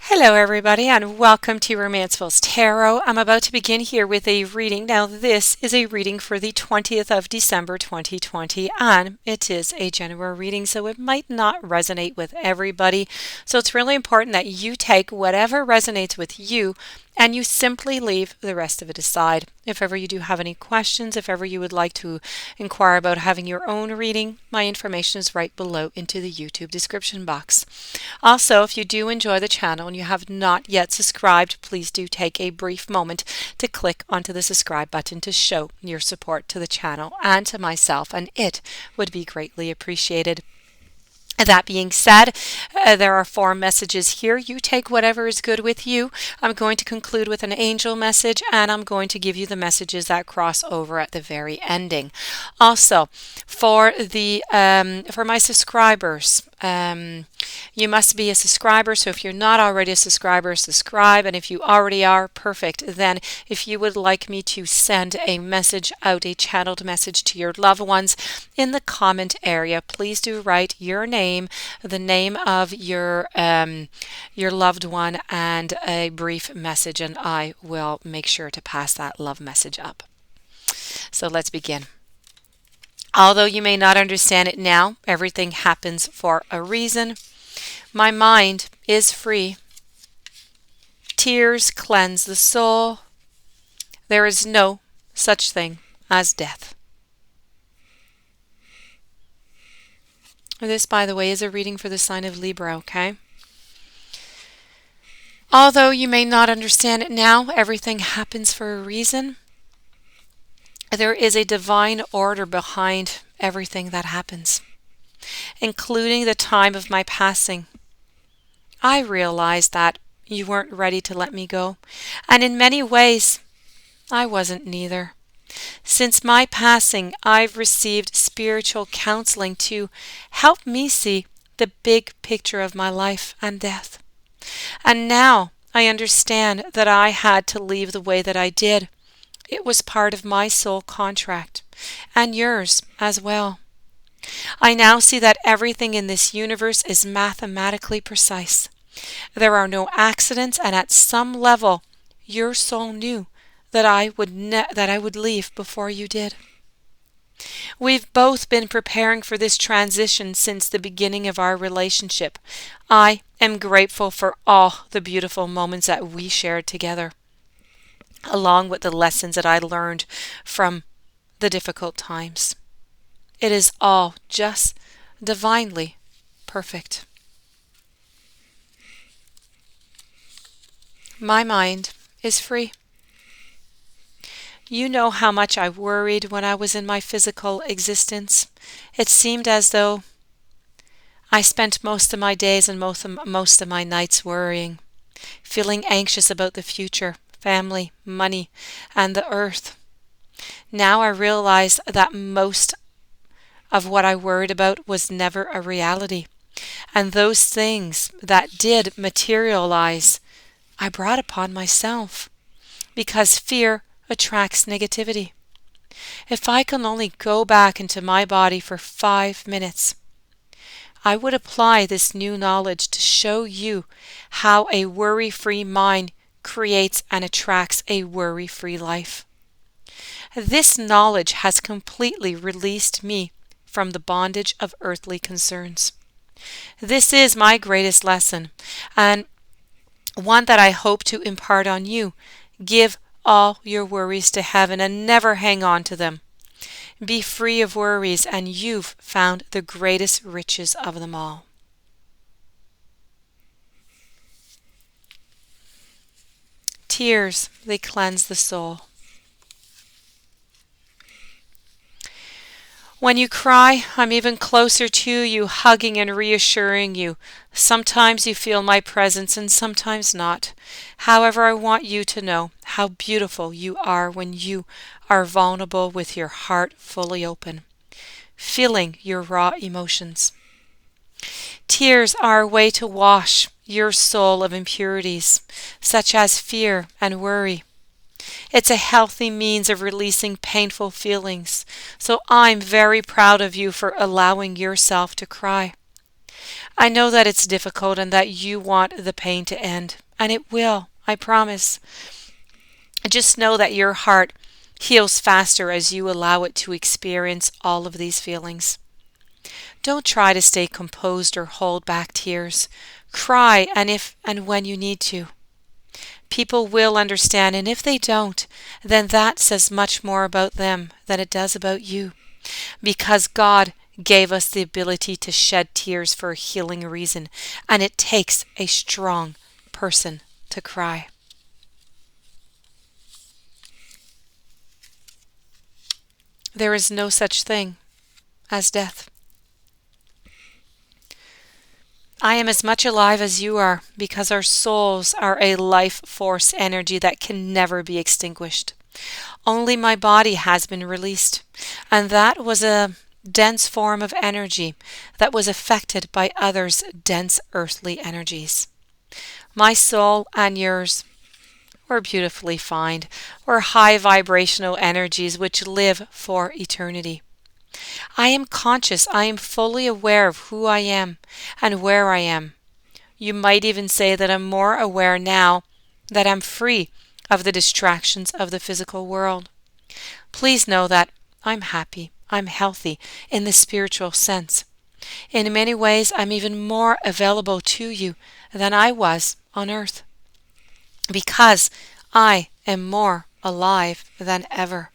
Hello, everybody, and welcome to Romanceful's Tarot. I'm about to begin here with a reading. Now, this is a reading for the 20th of December 2020, and it is a general reading, so it might not resonate with everybody. So it's really important that you take whatever resonates with you and you simply leave the rest of it aside. If ever you do have any questions, if ever you would like to inquire about having your own reading, my information is right below into the YouTube description box. Also, if you do enjoy the channel and you have not yet subscribed, please do take a brief moment to click onto the subscribe button to show your support to the channel and to myself, and it would be greatly appreciated. That being said, there are 4 messages here. You take whatever is good with you. I'm going to conclude with an angel message, and I'm going to give you the messages that cross over at the very ending. Also, for my subscribers, you must be a subscriber. So if you're not already a subscriber, subscribe. And if you already are, perfect. Then if you would like me to send a message out, a channeled message to your loved ones, in the comment area, please do write your name, the name of your loved one, and a brief message, and I will make sure to pass that love message up. So let's begin. Although you may not understand it now, everything happens for a reason. My mind is free. Tears cleanse the soul. There is no such thing as death. This, by the way, is a reading for the sign of Libra, okay? Although you may not understand it now, everything happens for a reason. There is a divine order behind everything that happens, including the time of my passing. I realized that you weren't ready to let me go, and in many ways, I wasn't neither. Since my passing, I've received spiritual counseling to help me see the big picture of my life and death. And now I understand that I had to leave the way that I did. It was part of my soul contract, and yours as well. I now see that everything in this universe is mathematically precise. There are no accidents, and at some level, your soul knew that I would leave before you did. We've both been preparing for this transition since the beginning of our relationship. I am grateful for all the beautiful moments that we shared together, along with the lessons that I learned from the difficult times. It is all just divinely perfect. My mind is free. You know how much I worried when I was in my physical existence. It seemed as though I spent most of my days and most of my nights worrying, feeling anxious about the future, family, money, and the earth. Now I realize that most of what I worried about was never a reality, and those things that did materialize, I brought upon myself, because fear attracts negativity. If I can only go back into my body for 5 minutes, I would apply this new knowledge to show you how a worry-free mind creates and attracts a worry-free life. This knowledge has completely released me from the bondage of earthly concerns. This is my greatest lesson, and one that I hope to impart on you. Give all your worries to heaven and never hang on to them. Be free of worries, and you've found the greatest riches of them all. Tears, they cleanse the soul. When you cry, I'm even closer to you, hugging and reassuring you. Sometimes you feel my presence and sometimes not. However, I want you to know how beautiful you are when you are vulnerable with your heart fully open, feeling your raw emotions. Tears are a way to wash your soul of impurities, such as fear and worry. It's a healthy means of releasing painful feelings, so I'm very proud of you for allowing yourself to cry. I know that it's difficult and that you want the pain to end, and it will, I promise. Just know that your heart heals faster as you allow it to experience all of these feelings. Don't try to stay composed or hold back tears. Cry and if and when you need to. People will understand, and if they don't, then that says much more about them than it does about you. Because God gave us the ability to shed tears for a healing reason, and it takes a strong person to cry. There is no such thing as death. I am as much alive as you are because our souls are a life force energy that can never be extinguished. Only my body has been released, and that was a dense form of energy that was affected by others' dense earthly energies. My soul and yours were beautifully fine. We're high vibrational energies which live for eternity. I am conscious, I am fully aware of who I am and where I am. You might even say that I'm more aware now that I'm free of the distractions of the physical world. Please know that I'm happy, I'm healthy in the spiritual sense. In many ways, I'm even more available to you than I was on earth because I am more alive than ever.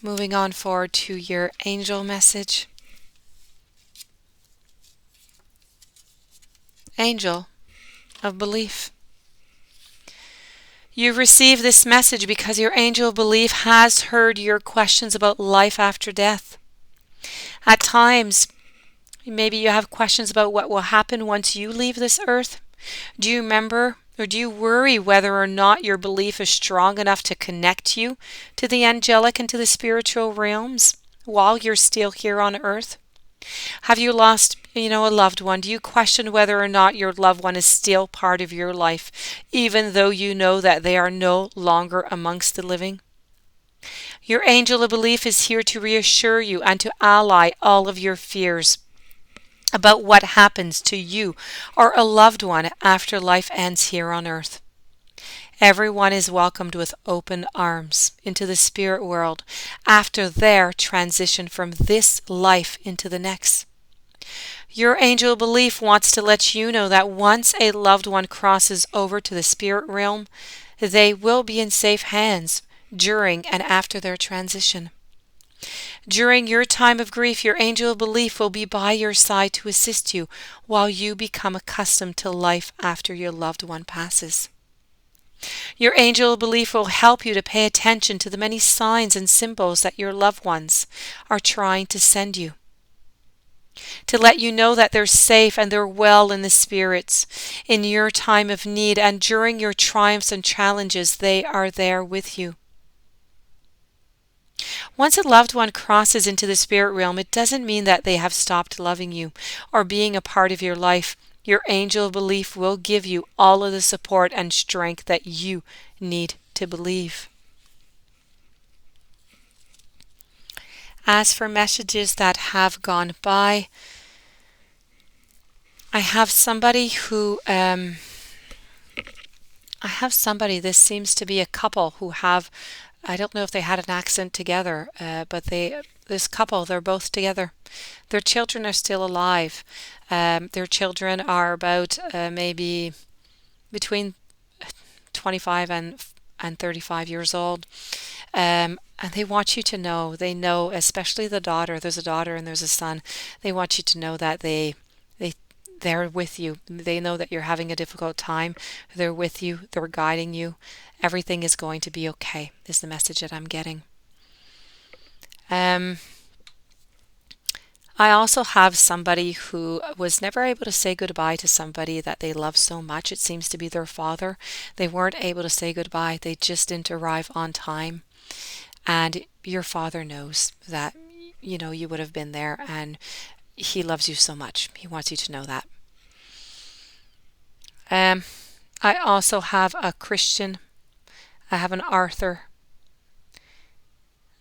Moving on forward to your angel message. Angel of belief. You receive this message because your angel of belief has heard your questions about life after death. At times, maybe you have questions about what will happen once you leave this earth. Do you remember or do you worry whether or not your belief is strong enough to connect you to the angelic and to the spiritual realms while you're still here on earth? Have you lost, a loved one? Do you question whether or not your loved one is still part of your life, even though you know that they are no longer amongst the living? Your angel of belief is here to reassure you and to allay all of your fears about what happens to you or a loved one after life ends here on earth. Everyone is welcomed with open arms into the spirit world after their transition from this life into the next. Your angel belief wants to let you know that once a loved one crosses over to the spirit realm, they will be in safe hands during and after their transition. During your time of grief, your angel belief will be by your side to assist you while you become accustomed to life after your loved one passes. Your angel belief will help you to pay attention to the many signs and symbols that your loved ones are trying to send you, to let you know that they're safe and they're well in the spirits. In your time of need and during your triumphs and challenges, they are there with you. Once a loved one crosses into the spirit realm, it doesn't mean that they have stopped loving you or being a part of your life. Your angel belief will give you all of the support and strength that you need to believe. As for messages that have gone by, I have somebody, this seems to be a couple who have, I don't know if they had an accident together, but this couple, they're both together. Their children are still alive. Their children are about maybe between 25 and 35 years old. And they want you to know, they know, especially the daughter, there's a daughter and there's a son, they want you to know that they're with you. They know that you're having a difficult time. They're with you. They're guiding you. Everything is going to be okay, is the message that I'm getting. I also have somebody who was never able to say goodbye to somebody that they love so much. It seems to be their father. They weren't able to say goodbye. They just didn't arrive on time. And your father knows that, you would have been there, and he loves you so much. He wants you to know that. I also have a Christian. I have an Arthur.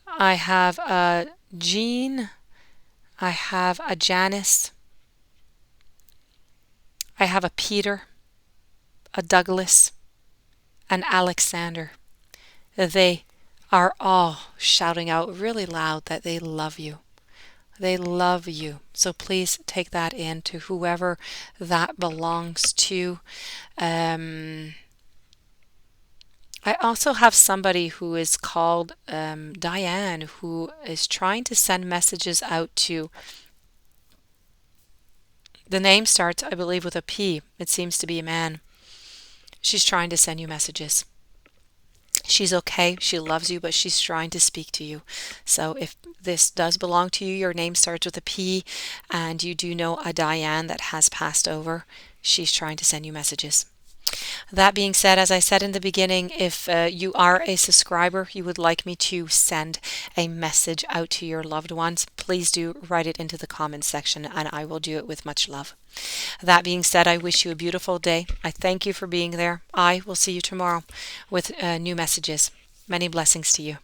I have a Jean. I have a Janice. I have a Peter, a Douglas, an Alexander. They are all shouting out really loud that they love you. They love you. So please take that in to whoever that belongs to. Um, I also have somebody who is called Diane, who is trying to send messages out to. The name starts, I believe, with a P. It seems to be a man. She's trying to send you messages. She's okay. She loves you, but she's trying to speak to you. So if this does belong to you, your name starts with a P, and you do know a Diane that has passed over, she's trying to send you messages. That being said, as I said in the beginning, if you are a subscriber, you would like me to send a message out to your loved ones, please do write it into the comments section and I will do it with much love. That being said, I wish you a beautiful day. I thank you for being there. I will see you tomorrow with new messages. Many blessings to you.